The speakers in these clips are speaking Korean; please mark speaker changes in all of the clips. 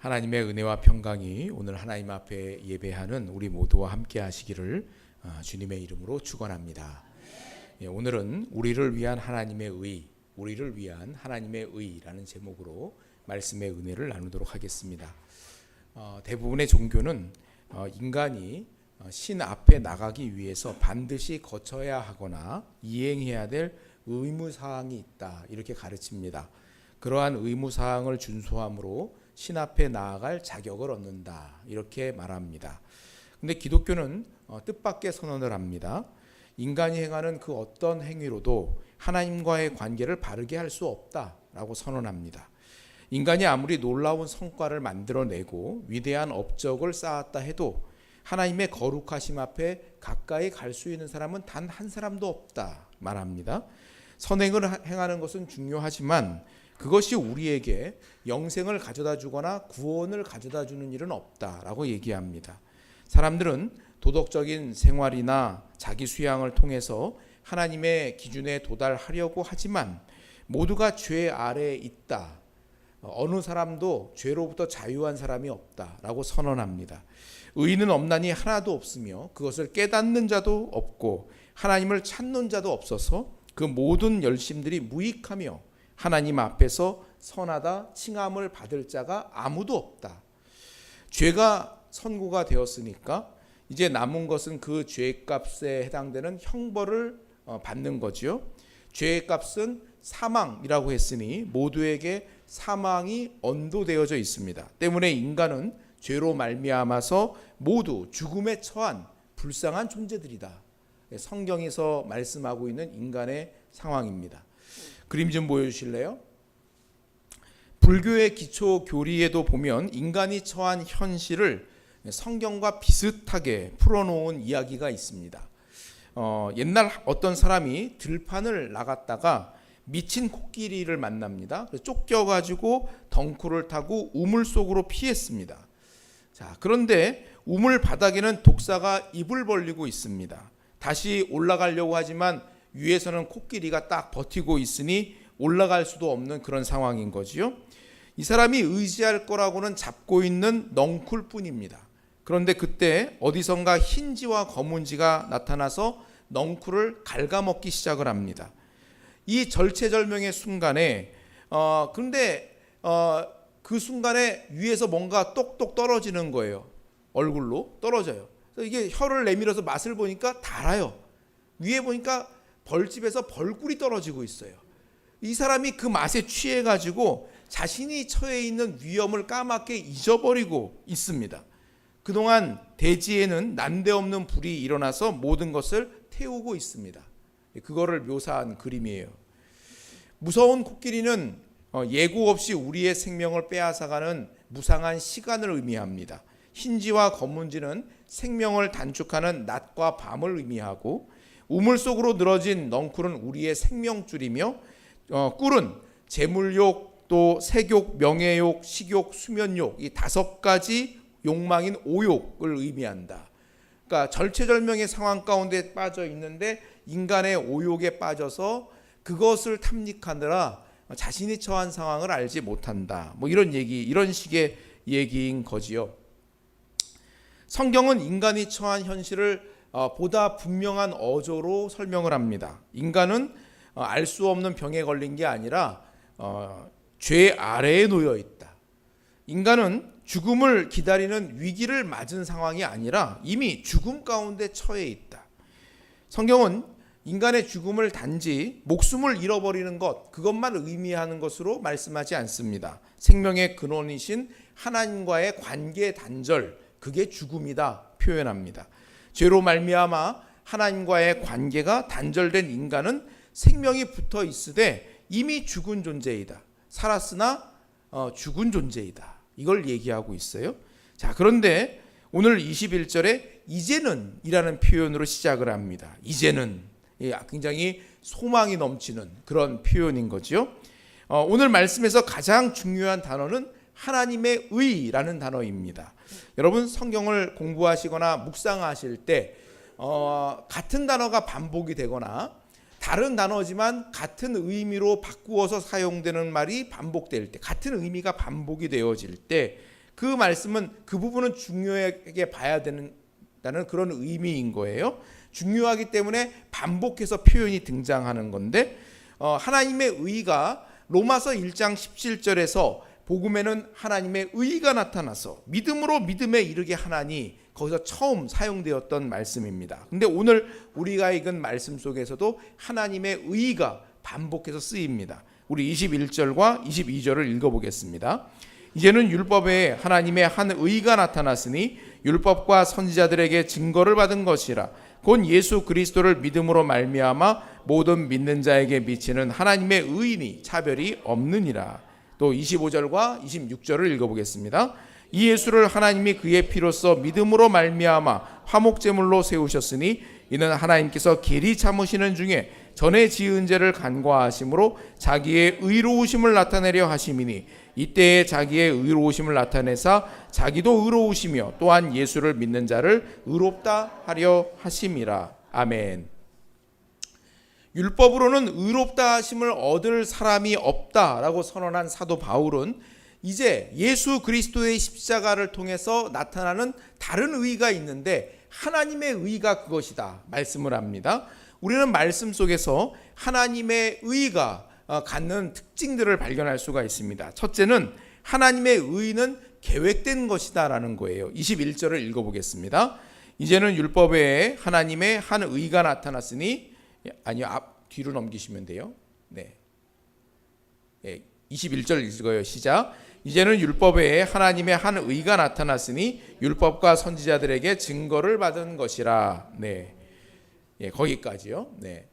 Speaker 1: 하나님의 은혜와 평강이 오늘 하나님 앞에 예배하는 우리 모두와 함께 하시기를 주님의 이름으로 축원합니다. 오늘은 우리를 위한 하나님의 의, 우리를 위한 하나님의 의라는 제목으로 말씀의 은혜를 나누도록 하겠습니다. 대부분의 종교는 인간이 신 앞에 나가기 위해서 반드시 거쳐야 하거나 이행해야 될 의무사항이 있다, 이렇게 가르칩니다. 그러한 의무사항을 준수함으로 신 앞에 나아갈 자격을 얻는다, 이렇게 말합니다. 근데 기독교는 뜻밖의 선언을 합니다. 인간이 행하는 그 어떤 행위로도 하나님과의 관계를 바르게 할 수 없다라고 선언합니다. 인간이 아무리 놀라운 성과를 만들어내고 위대한 업적을 쌓았다 해도 하나님의 거룩하심 앞에 가까이 갈 수 있는 사람은 단 한 사람도 없다 말합니다. 선행을 행하는 것은 중요하지만 그것이 우리에게 영생을 가져다 주거나 구원을 가져다 주는 일은 없다라고 얘기합니다. 사람들은 도덕적인 생활이나 자기 수양을 통해서 하나님의 기준에 도달하려고 하지만 모두가 죄 아래에 있다. 어느 사람도 죄로부터 자유한 사람이 없다라고 선언합니다. 의인은 없나니 하나도 없으며 그것을 깨닫는 자도 없고 하나님을 찾는 자도 없어서 그 모든 열심들이 무익하며 하나님 앞에서 선하다 칭함을 받을 자가 아무도 없다. 죄가 선고가 되었으니까 이제 남은 것은 그 죄값에 해당되는 형벌을 받는 거죠. 죄의 값은 사망이라고 했으니 모두에게 사망이 언도되어져 있습니다. 때문에 인간은 죄로 말미암아서 모두 죽음에 처한 불쌍한 존재들이다. 성경에서 말씀하고 있는 인간의 상황입니다. 그림 좀 보여주실래요? 불교의 기초 교리에도 보면 인간이 처한 현실을 성경과 비슷하게 풀어놓은 이야기가 있습니다. 옛날 어떤 사람이 들판을 나갔다가 미친 코끼리를 만납니다. 쫓겨가지고 덩쿨을 타고 우물 속으로 피했습니다. 자, 그런데 우물 바닥에는 독사가 입을 벌리고 있습니다. 다시 올라가려고 하지만 위에서는 코끼리가 딱 버티고 있으니 올라갈 수도 없는 그런 상황인 거지요. 이 사람이 의지할 거라고는 잡고 있는 넝쿨뿐입니다. 그런데 그때 어디선가 흰지와 검은지가 나타나서 넝쿨을 갉아먹기 시작을 합니다. 이 절체절명의 순간에 그 순간에 위에서 뭔가 똑똑 떨어지는 거예요. 얼굴로 떨어져요. 그래서 이게 혀를 내밀어서 맛을 보니까 달아요. 위에 보니까 벌집에서 벌꿀이 떨어지고 있어요. 이 사람이 그 맛에 취해가지고 자신이 처해 있는 위험을 까맣게 잊어버리고 있습니다. 그동안 대지에는 난데없는 불이 일어나서 모든 것을 태우고 있습니다. 그거를 묘사한 그림이에요. 무서운 코끼리는 예고 없이 우리의 생명을 빼앗아가는 무상한 시간을 의미합니다. 흰지와 검은지는 생명을 단축하는 낮과 밤을 의미하고 우물 속으로 늘어진 넝쿨은 우리의 생명줄이며 꿀은 재물욕, 또 색욕, 명예욕, 식욕, 수면욕, 이 5가지 욕망인 오욕을 의미한다. 그러니까 절체절명의 상황 가운데 빠져 있는데 인간의 오욕에 빠져서 그것을 탐닉하느라 자신이 처한 상황을 알지 못한다. 이런 식의 얘기인 거지요. 성경은 인간이 처한 현실을 보다 분명한 어조로 설명을 합니다. 인간은 알 수 없는 병에 걸린 게 아니라 죄 아래에 놓여 있다. 인간은 죽음을 기다리는 위기를 맞은 상황이 아니라 이미 죽음 가운데 처해 있다. 성경은 인간의 죽음을 단지 목숨을 잃어버리는 것, 그것만 의미하는 것으로 말씀하지 않습니다. 생명의 근원이신 하나님과의 관계 단절, 그게 죽음이다 표현합니다. 죄로 말미암아 하나님과의 관계가 단절된 인간은 생명이 붙어 있으되 이미 죽은 존재이다. 살았으나 죽은 존재이다. 이걸 얘기하고 있어요. 자, 그런데 오늘 21절에 이제는 이라는 표현으로 시작을 합니다. 이제는 굉장히 소망이 넘치는 그런 표현인 거죠. 오늘 말씀에서 가장 중요한 단어는 하나님의 의라는 단어입니다. 여러분 성경을 공부하시거나 묵상하실 때 같은 단어가 반복이 되거나 다른 단어지만 같은 의미로 바꾸어서 사용되는 말이 반복될 때, 같은 의미가 반복이 되어질 때 그 말씀은 그 부분은 중요하게 봐야 된다는 그런 의미인 거예요. 중요하기 때문에 반복해서 표현이 등장하는 건데 하나님의 의가 로마서 1장 17절에서 복음에는 하나님의 의가 나타나서 믿음으로 믿음에 이르게 하나니 거기서 처음 사용되었던 말씀입니다. 근데 오늘 우리가 읽은 말씀 속에서도 하나님의 의가 반복해서 쓰입니다. 우리 21절과 22절을 읽어보겠습니다. 이제는 율법에 하나님의 한 의가 나타났으니 율법과 선지자들에게 증거를 받은 것이라 곧 예수 그리스도를 믿음으로 말미암아 모든 믿는 자에게 미치는 하나님의 의인이 차별이 없느니라. 또 25절과 26절을 읽어보겠습니다. 이 예수를 하나님이 그의 피로써 믿음으로 말미암아 화목제물로 세우셨으니 이는 하나님께서 길이 참으시는 중에 전에 지은 죄를 간과하심으로 자기의 의로우심을 나타내려 하심이니 이때에 자기의 의로우심을 나타내사 자기도 의로우시며 또한 예수를 믿는 자를 의롭다 하려 하심이라. 아멘. 율법으로는 의롭다 하심을 얻을 사람이 없다라고 선언한 사도 바울은 이제 예수 그리스도의 십자가를 통해서 나타나는 다른 의가 있는데 하나님의 의가 그것이다 말씀을 합니다. 우리는 말씀 속에서 하나님의 의가 갖는 특징들을 발견할 수가 있습니다. 첫째는 하나님의 의는 계획된 것이다 라는 거예요. 21절을 읽어보겠습니다. 이제는 율법 외에 하나님의 한 의가 나타났으니 뒤로 넘기시면 돼요. 네. 21절 읽어요. 시작. 이제는 율법 외에 하나님의 한 의가 나타났으니 율법과 선지자들에게 증거를 받은 것이라. 네. 거기까지요. 네.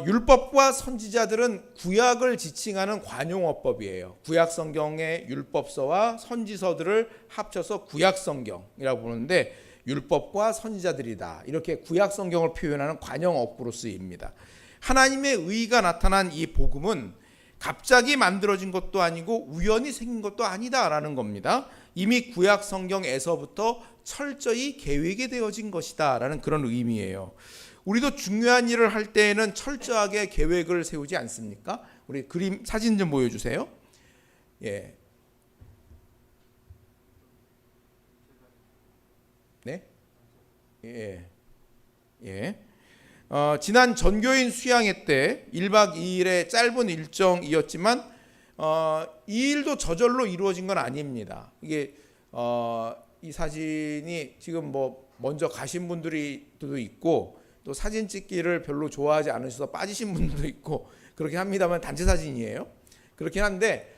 Speaker 1: 율법과 선지자들은 구약을 지칭하는 관용어법이에요. 구약 성경의 율법서와 선지서들을 합쳐서 구약 성경이라고 부르는데 율법과 선지자들이다. 이렇게 구약 성경을 표현하는 관용어법으로 쓰입니다. 하나님의 의가 나타난 이 복음은 갑자기 만들어진 것도 아니고 우연히 생긴 것도 아니다라는 겁니다. 이미 구약 성경에서부터 철저히 계획이 되어진 것이다라는 그런 의미예요. 우리도 중요한 일을 할 때에는 철저하게 계획을 세우지 않습니까? 우리 그림 사진 좀 보여주세요. 예. 네? 예. 예. 지난 전교인 수양회 때 1박 2일의 짧은 일정이었지만 이 일도 저절로 이루어진 건 아닙니다. 이게 이 사진이 지금 뭐 먼저 가신 분들도 있고 또 사진 찍기를 별로 좋아하지 않으셔서 빠지신 분들도 있고 그렇게 합니다만 단체 사진이에요. 그렇긴 한데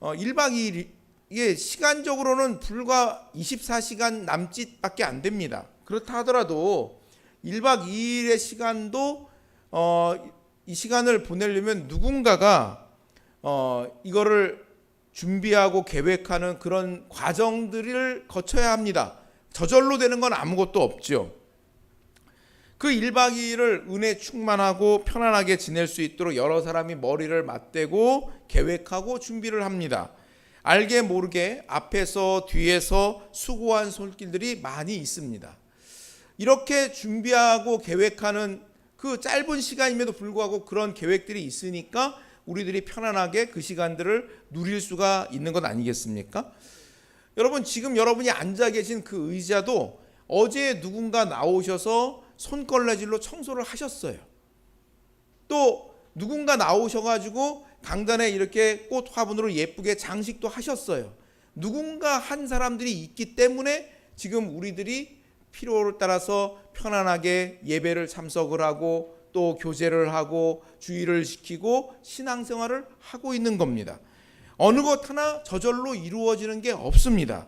Speaker 1: 1박 2일 이게 시간적으로는 불과 24시간 남짓밖에 안 됩니다. 그렇다 하더라도 1박 2일의 시간도 이 시간을 보내려면 누군가가 이거를 준비하고 계획하는 그런 과정들을 거쳐야 합니다. 저절로 되는 건 아무것도 없죠. 그 1박 2일을 은혜 충만하고 편안하게 지낼 수 있도록 여러 사람이 머리를 맞대고 계획하고 준비를 합니다. 알게 모르게 앞에서 뒤에서 수고한 손길들이 많이 있습니다. 이렇게 준비하고 계획하는 그 짧은 시간임에도 불구하고 그런 계획들이 있으니까 우리들이 편안하게 그 시간들을 누릴 수가 있는 것 아니겠습니까? 여러분 지금 여러분이 앉아 계신 그 의자도 어제 누군가 나오셔서 손걸레질로 청소를 하셨어요. 또 누군가 나오셔가지고 강단에 이렇게 꽃 화분으로 예쁘게 장식도 하셨어요. 누군가 한 사람들이 있기 때문에 지금 우리들이 필요를 따라서 편안하게 예배를 참석을 하고 또 교제를 하고 주의를 지키고 신앙생활을 하고 있는 겁니다. 어느 것 하나 저절로 이루어지는 게 없습니다.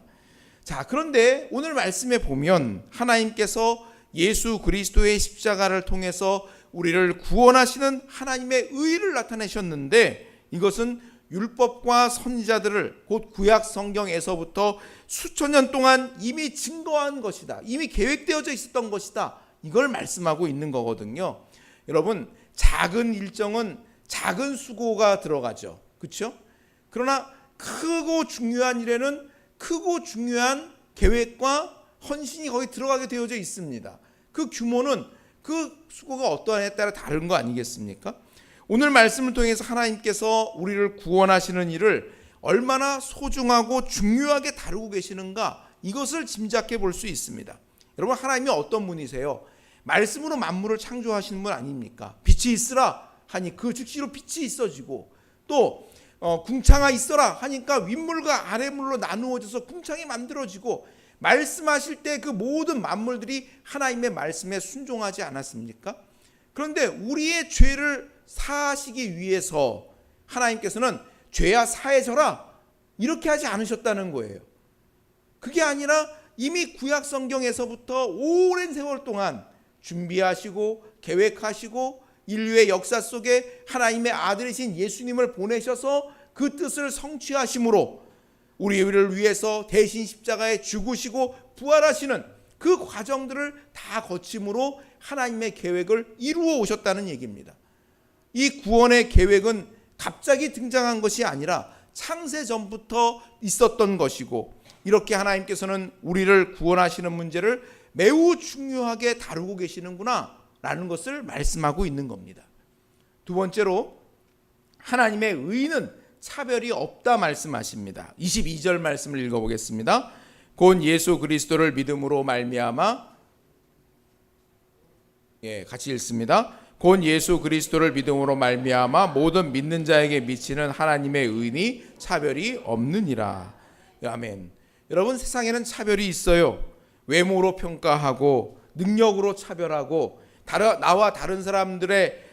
Speaker 1: 자, 그런데 오늘 말씀에 보면 하나님께서 예수 그리스도의 십자가를 통해서 우리를 구원하시는 하나님의 의를 나타내셨는데 이것은 율법과 선지자들을 곧 구약 성경에서부터 수천 년 동안 이미 증거한 것이다. 이미 계획되어져 있었던 것이다. 이걸 말씀하고 있는 거거든요. 여러분 작은 일정은 작은 수고가 들어가죠. 그렇죠? 그러나 크고 중요한 일에는 크고 중요한 계획과 헌신이 거기 들어가게 되어져 있습니다. 그 규모는 그 수고가 어떠하냐에 따라 다른 거 아니겠습니까? 오늘 말씀을 통해서 하나님께서 우리를 구원하시는 일을 얼마나 소중하고 중요하게 다루고 계시는가, 이것을 짐작해 볼 수 있습니다. 여러분, 하나님이 어떤 분이세요? 말씀으로 만물을 창조하시는 분 아닙니까? 빛이 있으라 하니 그 즉시로 빛이 있어지고, 또 궁창아 있어라 하니까 윗물과 아랫물로 나누어져서 궁창이 만들어지고, 말씀하실 때 그 모든 만물들이 하나님의 말씀에 순종하지 않았습니까? 그런데 우리의 죄를 사하시기 위해서 하나님께서는 죄야 사해져라 이렇게 하지 않으셨다는 거예요. 그게 아니라 이미 구약 성경에서부터 오랜 세월 동안 준비하시고 계획하시고 인류의 역사 속에 하나님의 아들이신 예수님을 보내셔서 그 뜻을 성취하심으로 우리를 위해서 대신 십자가에 죽으시고 부활하시는 그 과정들을 다 거침으로 하나님의 계획을 이루어 오셨다는 얘기입니다. 이 구원의 계획은 갑자기 등장한 것이 아니라 창세 전부터 있었던 것이고, 이렇게 하나님께서는 우리를 구원하시는 문제를 매우 중요하게 다루고 계시는구나 라는 것을 말씀하고 있는 겁니다. 두 번째로, 하나님의 의는 차별이 없다 말씀하십니다. 22절 말씀을 읽어보겠습니다. 곧 예수 그리스도를 믿음으로 말미암아, 같이 읽습니다. 곧 예수 그리스도를 믿음으로 말미암아 모든 믿는 자에게 미치는 하나님의 의니 차별이 없느니라. 아멘. 여러분, 세상에는 차별이 있어요. 외모로 평가하고 능력으로 차별하고 나와 다른 사람들을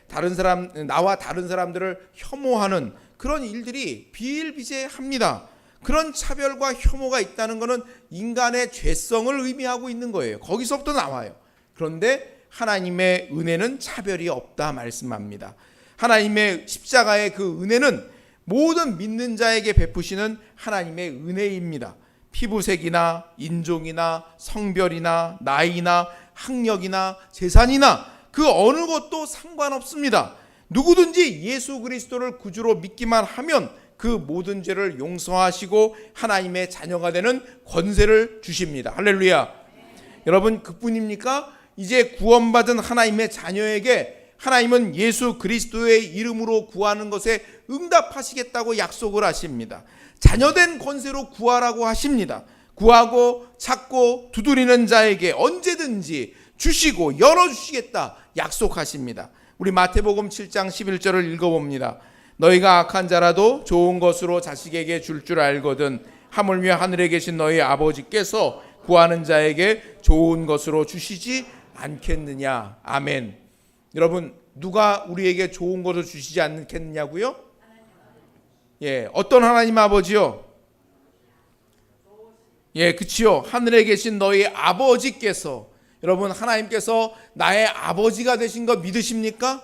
Speaker 1: 혐오하는 그런 일들이 비일비재합니다. 그런 차별과 혐오가 있다는 것은 인간의 죄성을 의미하고 있는 거예요. 거기서부터 나와요. 그런데 하나님의 은혜는 차별이 없다 말씀합니다. 하나님의 십자가의 그 은혜는 모든 믿는 자에게 베푸시는 하나님의 은혜입니다. 피부색이나 인종이나 성별이나 나이나 학력이나 재산이나 그 어느 것도 상관없습니다. 누구든지 예수 그리스도를 구주로 믿기만 하면 그 모든 죄를 용서하시고 하나님의 자녀가 되는 권세를 주십니다. 할렐루야. 여러분, 그뿐입니까? 이제 구원받은 하나님의 자녀에게 하나님은 예수 그리스도의 이름으로 구하는 것에 응답하시겠다고 약속을 하십니다. 자녀된 권세로 구하라고 하십니다. 구하고 찾고 두드리는 자에게 언제든지 주시고 열어주시겠다 약속하십니다. 우리 마태복음 7장 11절을 읽어봅니다. 너희가 악한 자라도 좋은 것으로 자식에게 줄 알거든 하물며 하늘에 계신 너희 아버지께서 구하는 자에게 좋은 것으로 주시지 않겠느냐. 아멘. 여러분, 누가 우리에게 좋은 것을 주시지 않겠느냐고요? 어떤 하나님 아버지요? 그치요. 하늘에 계신 너희 아버지께서. 여러분, 하나님께서 나의 아버지가 되신 거 믿으십니까?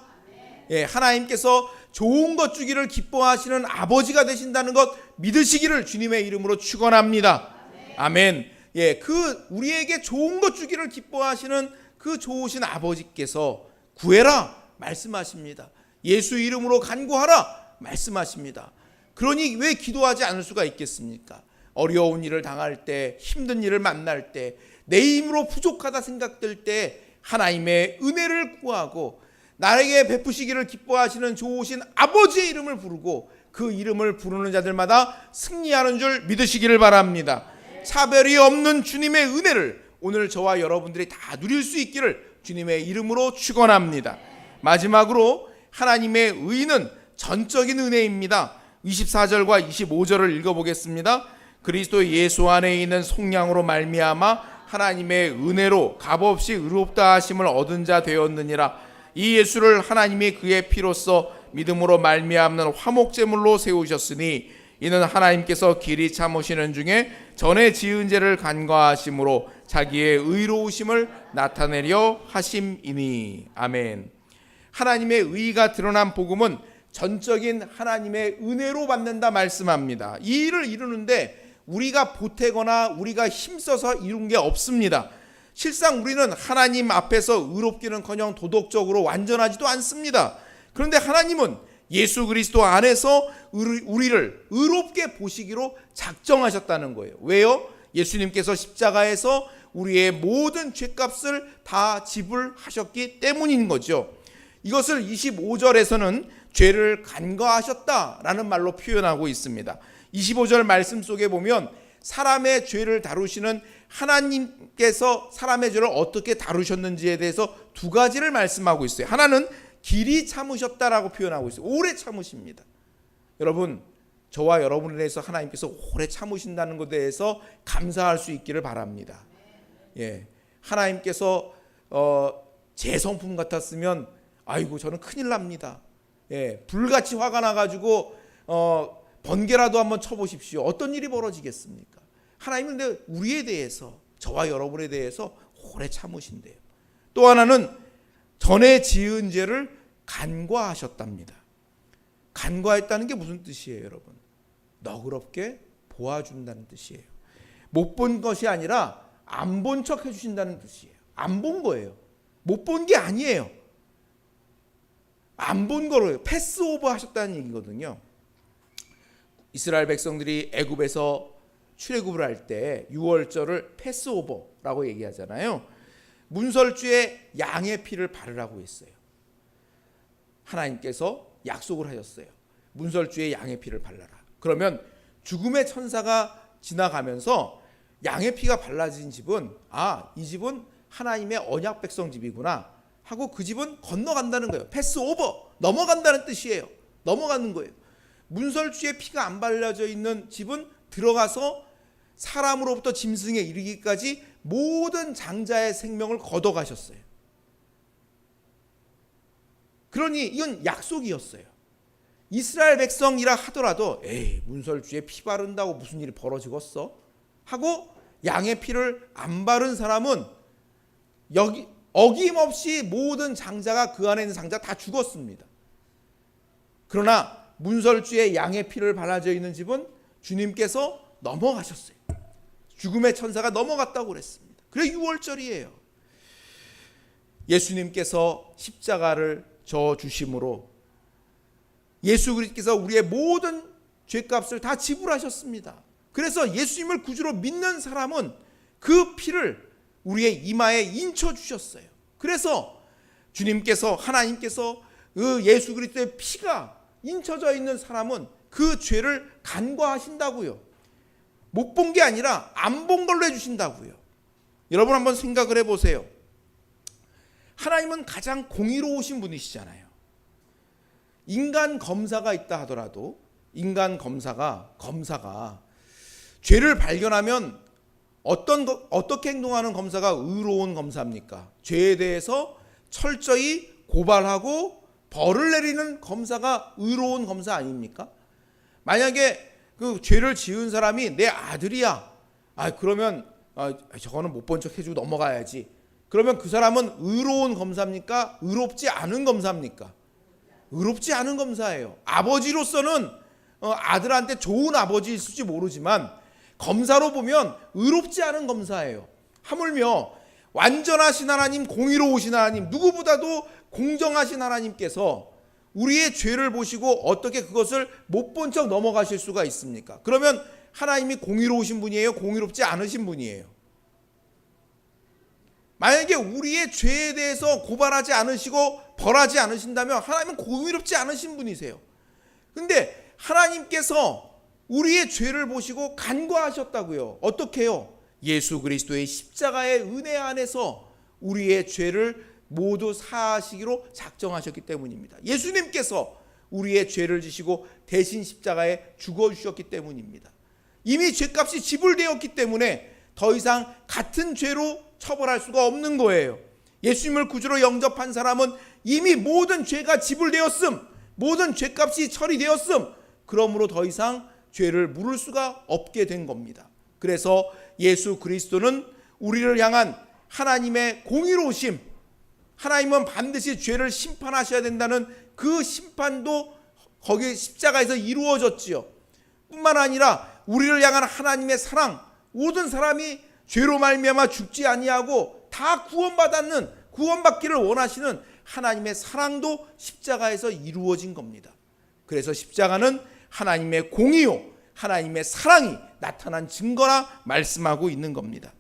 Speaker 1: 하나님께서 좋은 것 주기를 기뻐하시는 아버지가 되신다는 것 믿으시기를 주님의 이름으로 축원합니다. 아멘. 그 우리에게 좋은 것 주기를 기뻐하시는 그 좋으신 아버지께서 구해라 말씀하십니다. 예수 이름으로 간구하라 말씀하십니다. 그러니 왜 기도하지 않을 수가 있겠습니까? 어려운 일을 당할 때, 힘든 일을 만날 때, 내 힘으로 부족하다 생각될 때 하나님의 은혜를 구하고 나에게 베푸시기를 기뻐하시는 좋으신 아버지의 이름을 부르고 그 이름을 부르는 자들마다 승리하는 줄 믿으시기를 바랍니다. 차별이 없는 주님의 은혜를 오늘 저와 여러분들이 다 누릴 수 있기를 주님의 이름으로 축원합니다. 마지막으로 하나님의 의는 전적인 은혜입니다. 24절과 25절을 읽어보겠습니다. 그리스도 예수 안에 있는 속량으로 말미암아 하나님의 은혜로 값없이 의롭다 하심을 얻은 자 되었느니라. 이 예수를 하나님이 그의 피로써 믿음으로 말미암는 화목제물로 세우셨으니 이는 하나님께서 길이 참으시는 중에 전에 지은 죄를 간과하심으로 자기의 의로우심을 나타내려 하심이니. 아멘. 하나님의 의가 드러난 복음은 전적인 하나님의 은혜로 받는다 말씀합니다. 이 일을 이루는데 우리가 보태거나 우리가 힘써서 이룬 게 없습니다. 실상 우리는 하나님 앞에서 의롭기는커녕 도덕적으로 완전하지도 않습니다. 그런데 하나님은 예수 그리스도 안에서 우리를 의롭게 보시기로 작정하셨다는 거예요. 왜요? 예수님께서 십자가에서 우리의 모든 죄값을 다 지불하셨기 때문인 거죠. 이것을 25절에서는 죄를 간과하셨다라는 말로 표현하고 있습니다. 25절 말씀 속에 보면 사람의 죄를 다루시는 하나님께서 사람의 죄를 어떻게 다루셨는지에 대해서 두 가지를 말씀하고 있어요. 하나는 길이 참으셨다라고 표현하고 있어요. 오래 참으십니다. 여러분, 저와 여러분에 대해서 하나님께서 오래 참으신다는 것에 대해서 감사할 수 있기를 바랍니다. 예, 하나님께서 제 성품 같았으면 아이고 저는 큰일 납니다. 예, 불같이 화가 나가지고 번개라도 한번 쳐보십시오. 어떤 일이 벌어지겠습니까? 하나님은 근데 우리에 대해서, 저와 여러분에 대해서 오래 참으신대요. 또 하나는 전에 지은 죄를 간과하셨답니다. 간과했다는 게 무슨 뜻이에요, 여러분? 너그럽게 보아준다는 뜻이에요. 못 본 것이 아니라 안 본 척 해주신다는 뜻이에요. 안 본 거예요. 못 본 게 아니에요. 안 본 거로요. 패스오버 하셨다는 얘기거든요. 이스라엘 백성들이 애굽에서 출애굽을 할 때 6월절을 패스오버라고 얘기하잖아요. 문설주에 양의 피를 바르라고 했어요. 하나님께서 약속을 하셨어요. 문설주에 양의 피를 발라라. 그러면 죽음의 천사가 지나가면서 양의 피가 발라진 집은 이 집은 하나님의 언약 백성 집이구나 하고 그 집은 건너간다는 거예요. 패스오버, 넘어간다는 뜻이에요. 넘어가는 거예요. 문설주에 피가 안 발라져 있는 집은 들어가서 사람으로부터 짐승에 이르기까지 모든 장자의 생명을 걷어가셨어요. 그러니 이건 약속이었어요. 이스라엘 백성이라 하더라도 문설주에 피 바른다고 무슨 일이 벌어지겠어? 하고 양의 피를 안 바른 사람은 여기 어김없이 모든 장자가 그 안에 있는 장자 다 죽었습니다. 그러나 문설주에 양의 피를 발라져 있는 집은 주님께서 넘어가셨어요. 죽음의 천사가 넘어갔다고 그랬습니다. 그래 6월절이에요. 예수님께서 십자가를 져 주심으로 예수 그리스도께서 우리의 모든 죄값을 다 지불하셨습니다. 그래서 예수님을 구주로 믿는 사람은 그 피를 우리의 이마에 인쳐 주셨어요. 그래서 주님께서, 하나님께서 그 예수 그리스도의 피가 인쳐져 있는 사람은 그 죄를 간과하신다고요. 못 본 게 아니라 안 본 걸로 해주신다고요. 여러분 한번 생각을 해보세요. 하나님은 가장 공의로우신 분이시잖아요. 인간 검사가 있다 하더라도 인간 검사가 죄를 발견하면 어떻게 행동하는 검사가 의로운 검사입니까? 죄에 대해서 철저히 고발하고 벌을 내리는 검사가 의로운 검사 아닙니까? 만약에 그 죄를 지은 사람이 내 아들이야. 그러면 저거는 못 본 척 해주고 넘어가야지. 그러면 그 사람은 의로운 검사입니까? 의롭지 않은 검사입니까? 의롭지 않은 검사예요. 아버지로서는 아들한테 좋은 아버지일지 모르지만 검사로 보면 의롭지 않은 검사예요. 하물며 완전하신 하나님, 공의로우신 하나님, 누구보다도 공정하신 하나님께서 우리의 죄를 보시고 어떻게 그것을 못 본 척 넘어가실 수가 있습니까? 그러면 하나님이 공의로우신 분이에요? 공의롭지 않으신 분이에요? 만약에 우리의 죄에 대해서 고발하지 않으시고 벌하지 않으신다면 하나님은 공의롭지 않으신 분이세요. 근데 하나님께서 우리의 죄를 보시고 간과하셨다고요. 어떻게 해요? 예수 그리스도의 십자가의 은혜 안에서 우리의 죄를 모두 사하시기로 작정하셨기 때문입니다. 예수님께서 우리의 죄를 지시고 대신 십자가에 죽어주셨기 때문입니다. 이미 죄값이 지불되었기 때문에 더 이상 같은 죄로 처벌할 수가 없는 거예요. 예수님을 구주로 영접한 사람은 이미 모든 죄가 지불되었음, 모든 죄값이 처리되었음, 그러므로 더 이상 죄를 물을 수가 없게 된 겁니다. 그래서 예수 그리스도는 우리를 향한 하나님의 공의로우심, 하나님은 반드시 죄를 심판하셔야 된다는 그 심판도 거기 십자가에서 이루어졌지요. 뿐만 아니라 우리를 향한 하나님의 사랑, 모든 사람이 죄로 말미암아 죽지 아니하고 다 구원받기를 원하시는 하나님의 사랑도 십자가에서 이루어진 겁니다. 그래서 십자가는 하나님의 공의요, 하나님의 사랑이 나타난 증거라 말씀하고 있는 겁니다.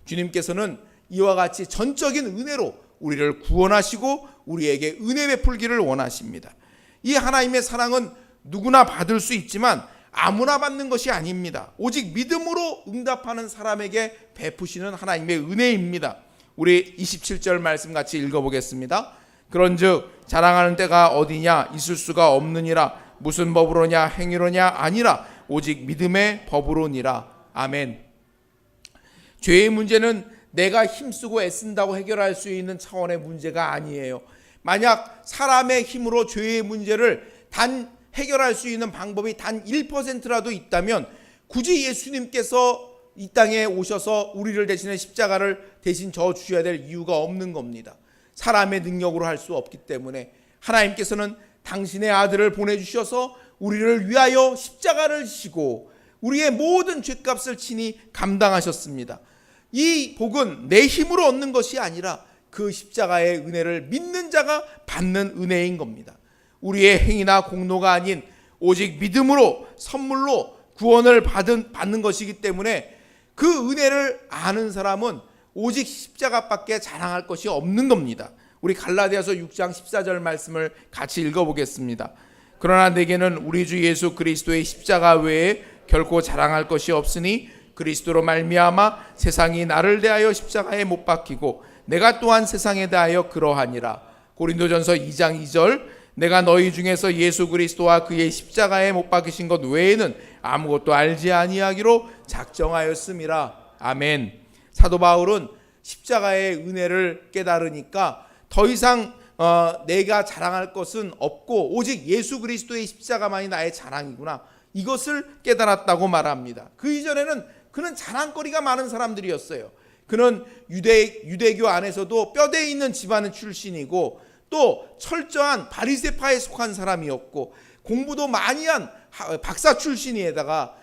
Speaker 1: 주님께서는 이와 같이 전적인 은혜로 우리를 구원하시고 우리에게 은혜 베풀기를 원하십니다. 이 하나님의 사랑은 누구나 받을 수 있지만 아무나 받는 것이 아닙니다. 오직 믿음으로 응답하는 사람에게 베푸시는 하나님의 은혜입니다. 우리 27절 말씀 같이 읽어보겠습니다. 그런즉 자랑하는 때가 어디냐? 있을 수가 없느니라. 무슨 법으로냐? 행위로냐? 아니라 오직 믿음의 법으로니라. 아멘. 죄의 문제는 내가 힘쓰고 애쓴다고 해결할 수 있는 차원의 문제가 아니에요. 만약 사람의 힘으로 죄의 문제를 해결할 수 있는 방법이 단 1%라도 있다면 굳이 예수님께서 이 땅에 오셔서 우리를 대신해 십자가를 대신 져 주셔야 될 이유가 없는 겁니다. 사람의 능력으로 할 수 없기 때문에 하나님께서는 당신의 아들을 보내주셔서 우리를 위하여 십자가를 지고 우리의 모든 죄값을 친히 감당하셨습니다. 이 복은 내 힘으로 얻는 것이 아니라 그 십자가의 은혜를 믿는 자가 받는 은혜인 겁니다. 우리의 행위나 공로가 아닌 오직 믿음으로 선물로 구원을 받는 것이기 때문에 그 은혜를 아는 사람은 오직 십자가밖에 자랑할 것이 없는 겁니다. 우리 갈라디아서 6장 14절 말씀을 같이 읽어보겠습니다. 그러나 내게는 우리 주 예수 그리스도의 십자가 외에 결코 자랑할 것이 없으니 그리스도로 말미암아 세상이 나를 대하여 십자가에 못 박히고 내가 또한 세상에 대하여 그러하니라. 고린도전서 2장 2절 내가 너희 중에서 예수 그리스도와 그의 십자가에 못 박히신 것 외에는 아무것도 알지 아니하기로 작정하였음이라. 아멘. 사도 바울은 십자가의 은혜를 깨달으니까 더 이상 내가 자랑할 것은 없고 오직 예수 그리스도의 십자가만이 나의 자랑이구나, 이것을 깨달았다고 말합니다. 그 이전에는 그는 자랑거리가 많은 사람들이었어요. 그는 유대교 안에서도 뼈대 있는 집안 출신이고 또 철저한 바리새파에 속한 사람이었고 공부도 많이 한 박사 출신에다가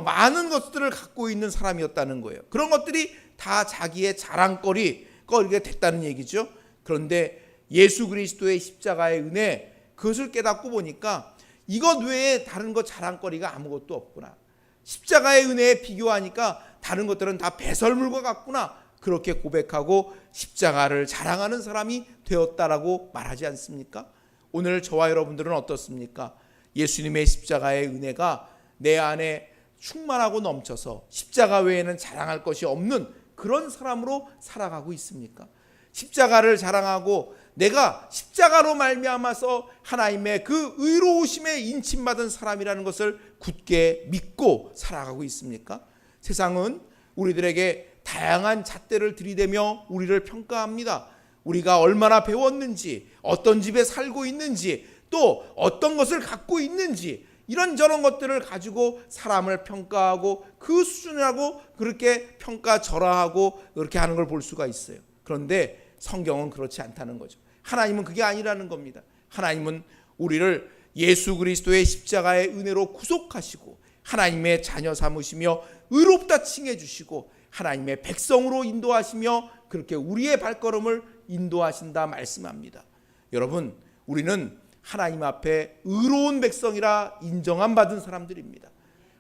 Speaker 1: 많은 것들을 갖고 있는 사람이었다는 거예요. 그런 것들이 다 자기의 자랑거리가 됐다는 얘기죠. 그런데 예수 그리스도의 십자가의 은혜, 그것을 깨닫고 보니까 이것 외에 다른 것 자랑거리가 아무것도 없구나. 십자가의 은혜에 비교하니까 다른 것들은 다 배설물과 같구나. 그렇게 고백하고 십자가를 자랑하는 사람이 되었다라고 말하지 않습니까? 오늘 저와 여러분들은 어떻습니까? 예수님의 십자가의 은혜가 내 안에 충만하고 넘쳐서 십자가 외에는 자랑할 것이 없는 그런 사람으로 살아가고 있습니까? 십자가를 자랑하고 내가 십자가로 말미암아서 하나님의 그 의로우심에 인침받은 사람이라는 것을 굳게 믿고 살아가고 있습니까? 세상은 우리들에게 다양한 잣대를 들이대며 우리를 평가합니다. 우리가 얼마나 배웠는지, 어떤 집에 살고 있는지, 또 어떤 것을 갖고 있는지, 이런저런 것들을 가지고 사람을 평가하고 그 수준이라고 그렇게 평가절하하고 그렇게 하는 걸 볼 수가 있어요. 그런데 성경은 그렇지 않다는 거죠. 하나님은 그게 아니라는 겁니다. 하나님은 우리를 예수 그리스도의 십자가의 은혜로 구속하시고 하나님의 자녀 삼으시며 의롭다 칭해 주시고 하나님의 백성으로 인도하시며 그렇게 우리의 발걸음을 인도하신다 말씀합니다. 여러분, 우리는 하나님 앞에 의로운 백성이라 인정함 받은 사람들입니다.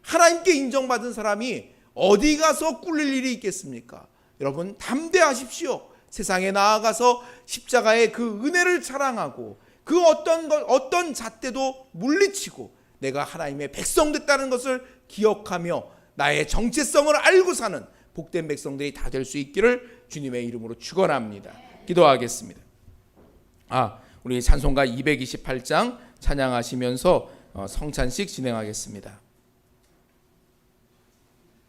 Speaker 1: 하나님께 인정받은 사람이 어디 가서 꿀릴 일이 있겠습니까? 여러분, 담대하십시오. 세상에 나아가서 십자가의 그 은혜를 자랑하고 그 어떤 잣대도 물리치고 내가 하나님의 백성 됐다는 것을 기억하며 나의 정체성을 알고 사는 복된 백성들이 다 될 수 있기를 주님의 이름으로 축원합니다. 기도하겠습니다. 우리 찬송가 228장 찬양하시면서 성찬식 진행하겠습니다.